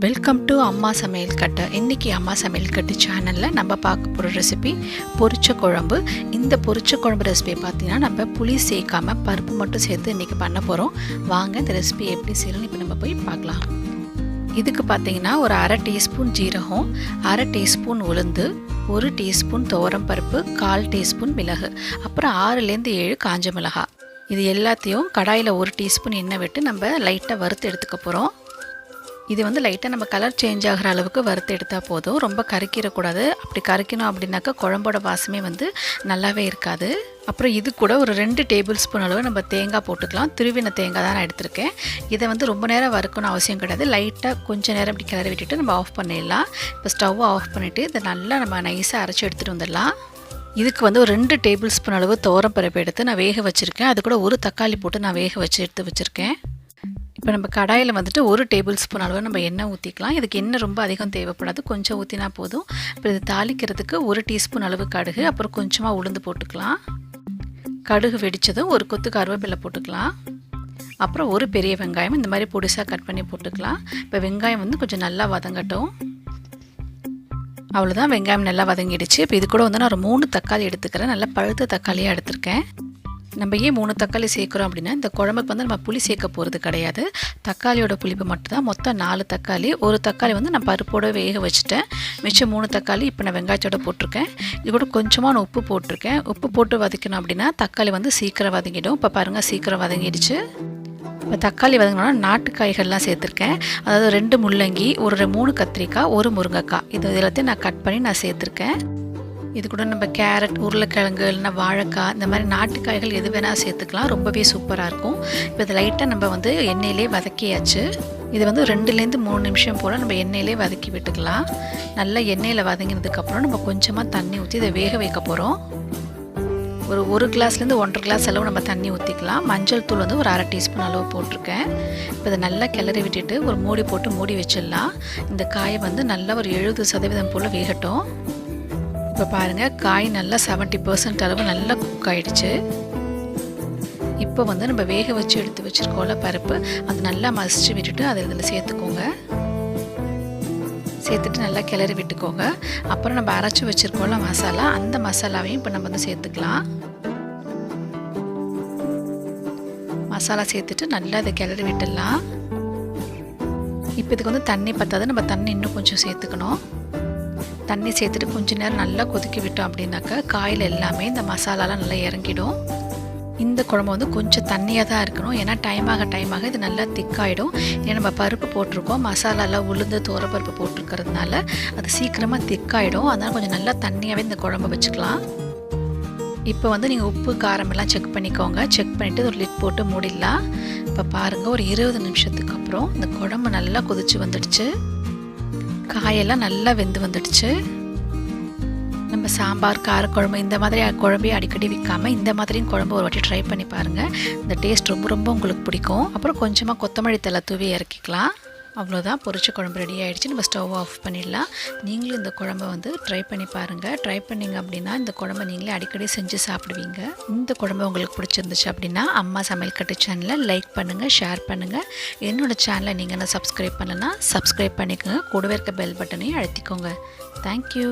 Welcome to அம்மா சமையல் கட்டு. இன்றைக்கி அம்மா சமையல் கட்டு சேனலில் நம்ம பார்க்க போகிற ரெசிபி பொரிச்ச குழம்பு. இந்த பொரிச்ச குழம்பு ரெசிபி பார்த்திங்கன்னா நம்ம புளி சேர்க்காமல் பருப்பு மட்டும் சேர்த்து இன்றைக்கி பண்ண போகிறோம். வாங்க இந்த ரெசிபி எப்படி செய்யணும்னு இப்போ நம்ம போய் பார்க்கலாம். இதுக்கு பார்த்திங்கன்னா ஒரு அரை டீஸ்பூன் ஜீரகம், அரை டீஸ்பூன் உளுந்து, 1 டீஸ்பூன் துவரம் பருப்பு, 1/4 டீஸ்பூன் மிளகு, அப்புறம் 6லேருந்து 7 காஞ்ச மிளகாய். இது எல்லாத்தையும் கடாயில் 1 டீஸ்பூன் எண்ணெய் விட்டு நம்ம லைட்டாக வறுத்து எடுத்துக்க போகிறோம். இது வந்து லைட்டாக நம்ம கலர் சேஞ்ச் ஆகிற அளவுக்கு வறுத்து எடுத்தால் போதும். ரொம்ப கறிக்கிடக்கூடாது. அப்படி கறிக்கணும் அப்படின்னாக்கா குழம்போட வாசமே வந்து நல்லாவே இருக்காது. அப்புறம் இது கூட ஒரு 2 டேபிள் ஸ்பூன் அளவு நம்ம தேங்காய் போட்டுக்கலாம். துருவின தேங்காய் தான் நான் எடுத்திருக்கேன். இதை வந்து ரொம்ப நேரம் வறுக்கணும் அவசியம் கிடையாது. லைட்டாக கொஞ்சம் நேரம் இப்படி கிளறி விட்டுட்டு நம்ம ஆஃப் பண்ணிடலாம். இப்போ ஸ்டவ்வை ஆஃப் பண்ணிவிட்டு இதை நல்லா நம்ம நைஸாக அரைச்சி எடுத்துகிட்டு வந்துடலாம். இதுக்கு வந்து ஒரு 2 டேபிள் ஸ்பூன் அளவு துவரம் பருப்பு எடுத்து நான் வேக வச்சுருக்கேன். அது கூட ஒரு தக்காளி போட்டு நான் வேக வச்சு எடுத்து வச்சுருக்கேன். இப்போ நம்ம கடாயில் வந்துட்டு 1 டேபிள் ஸ்பூன் அளவு நம்ம எண்ணெய் ஊற்றிக்கலாம். இதுக்கு எண்ணெய் ரொம்ப அதிகம் தேவைப்படாது, கொஞ்சம் ஊற்றினா போதும். இப்போ இது தாளிக்கிறதுக்கு 1 டீஸ்பூன் அளவு கடுகு, அப்புறம் கொஞ்சமாக உளுந்து போட்டுக்கலாம். கடுகு வெடித்ததும் ஒரு கொத்து கருவேப்பிலை போட்டுக்கலாம். அப்புறம் ஒரு பெரிய வெங்காயம் இந்த மாதிரி பொடிசாக கட் பண்ணி போட்டுக்கலாம். இப்போ வெங்காயம் வந்து கொஞ்சம் நல்லா வதங்கட்டும். அவ்வளோதான், வெங்காயம் நல்லா வதங்கிடுச்சு. இப்போ இது கூட வந்து நான் ஒரு 3 தக்காளி எடுத்துக்கிறேன். நல்லா பழுத்த தக்காளியாக எடுத்திருக்கேன். நம்ம ஏன் 3 தக்காளி சேர்க்குறோம் அப்படின்னா, இந்த குழம்புக்கு வந்து நம்ம புளி சேர்க்க போகிறது கிடையாது. தக்காளியோட புளிப்பு மட்டும்தான். மொத்தம் 4 தக்காளி. ஒரு தக்காளி வந்து நான் பருப்போடு வேக வச்சுட்டேன். மிச்சம் 3 தக்காளி இப்போ நான் வெங்காயத்தோட போட்டிருக்கேன். இது கூட கொஞ்சமாக நான் உப்பு போட்டிருக்கேன். உப்பு போட்டு வதக்கணும் அப்படின்னா தக்காளி வந்து சீக்கிரம் வதங்கிடும். இப்போ பாருங்கள், சீக்கிரம் வதங்கிடுச்சு. இப்போ தக்காளி வதங்கினோன்னா நாட்டு காய்கள்லாம் சேர்த்துருக்கேன். அதாவது 2 முள்ளங்கி, ஒரு 3 கத்திரிக்காய், 1 முருங்கைக்காய், இது எல்லாத்தையும் நான் கட் பண்ணி நான் சேர்த்துருக்கேன். இது கூட நம்ம கேரட், உருளைக்கிழங்கு, இல்லைனா வாழைக்காய், இந்த மாதிரி நாட்டுக்காய்கள் எது வேணால் சேர்த்துக்கலாம். ரொம்பவே சூப்பராக இருக்கும். இப்போ இதை லைட்டாக நம்ம வந்து எண்ணெயிலே வதக்கியாச்சு. இது வந்து 2லேருந்து 3 நிமிஷம் போல் நம்ம எண்ணெயிலே வதக்கி விட்டுக்கலாம். நல்லா எண்ணெயில் வதங்கினதுக்கப்புறம் நம்ம கொஞ்சமாக தண்ணி ஊற்றி இதை வேக வைக்க போகிறோம். ஒரு 1 கிளாஸ்லேருந்து 1.5 கிளாஸ் அளவு நம்ம தண்ணி ஊற்றிக்கலாம். மஞ்சள் தூள் வந்து ஒரு அரை டீஸ்பூன் அளவு போட்டிருக்கேன். இப்போ இதை நல்லா கிளறி விட்டுட்டு ஒரு மூடி போட்டு மூடி வச்சிடலாம். இந்த காயை வந்து நல்லா ஒரு 70% போல் வேகட்டும். இப்போ பாருங்கள், காய் நல்லா 70% அளவு நல்லா குக் ஆகிடுச்சு. இப்போ வந்து நம்ம வேக வச்சு எடுத்து வச்சுருக்கோம்ல பருப்பு, அது நல்லா மசிச்சு விட்டுட்டு அதை இதில் சேர்த்துக்கோங்க. சேர்த்துட்டு நல்லா கிளறி விட்டுக்கோங்க. அப்புறம் நம்ம அரைச்சி வச்சுருக்கோம்ல மசாலா, அந்த மசாலாவையும் இப்போ நம்ம வந்து சேர்த்துக்கலாம். மசாலா சேர்த்துட்டு நல்லா இதை கிளறி விட்டுடலாம். இப்போ இதுக்கு வந்து தண்ணி பத்தாது, நம்ம தண்ணி இன்னும் கொஞ்சம் சேர்த்துக்கணும். தண்ணி சேர்த்துட்டு கொஞ்சம் நேரம் நல்லா கொதிக்க விட்டோம் அப்படின்னாக்கா காயில் எல்லாமே இந்த மசாலாலாம் நல்லா இறங்கிடும். இந்த குழம்பு வந்து கொஞ்சம் தண்ணியாக தான் இருக்கணும். ஏன்னா டைம் ஆக இது நல்லா திக்காயிடும். ஏன்னா நம்ம பருப்பு போட்டிருக்கோம், மசாலாலாம் உளுந்து பருப்பு போட்டிருக்கிறதுனால அது சீக்கிரமாக திக்காயிடும். அதனால் கொஞ்சம் நல்லா தண்ணியாகவே இந்த குழம்பு வச்சுக்கலாம். இப்போ வந்து நீங்கள் உப்பு காரமெல்லாம் செக் பண்ணிக்கோங்க. செக் பண்ணிவிட்டு ஒரு லிட் போட்டு மூடிடலாம். இப்போ பாருங்கள், ஒரு 20 நிமிஷத்துக்கு அப்புறம் இந்த குழம்பு நல்லா கொதிச்சு வந்துடுச்சு. காயெல்லாம் நல்லா வெந்து வந்துடுச்சு. நம்ம சாம்பார், காரக்குழம்பு இந்த மாதிரி குழம்பையும் அடிக்கடி விற்காமல் இந்த மாதிரியும் குழம்பு ஒரு வாட்டி ட்ரை பண்ணி பாருங்கள். இந்த டேஸ்ட் ரொம்ப ரொம்ப உங்களுக்கு பிடிக்கும். அப்புறம் கொஞ்சமாக கொத்தமல்லி தழை தூவி இறக்கிக்கலாம். அவ்வளோதான், பொரிச்ச குழம்பு ரெடி ஆகிடுச்சு. நம்ம ஸ்டவ் ஆஃப் பண்ணிடலாம். நீங்களும் இந்த குழம்பை வந்து ட்ரை பண்ணி பாருங்கள். ட்ரை பண்ணிங்க அப்படின்னா இந்த குழம்பை நீங்களே அடிக்கடி செஞ்சு சாப்பிடுவீங்க. இந்த குழம்பு உங்களுக்கு பிடிச்சிருந்துச்சு அப்படின்னா அம்மா சமையல் கட்டு சேனலை லைக் பண்ணுங்கள், ஷேர் பண்ணுங்கள். என்னோடய சேனலை நீங்கள் என்ன சப்ஸ்கிரைப் பண்ணலன்னா சப்ஸ்கிரைப் பண்ணிக்கோங்க. கூடவே இருக்க பெல் பட்டனையும் அழுத்திக்கோங்க. தேங்க்யூ.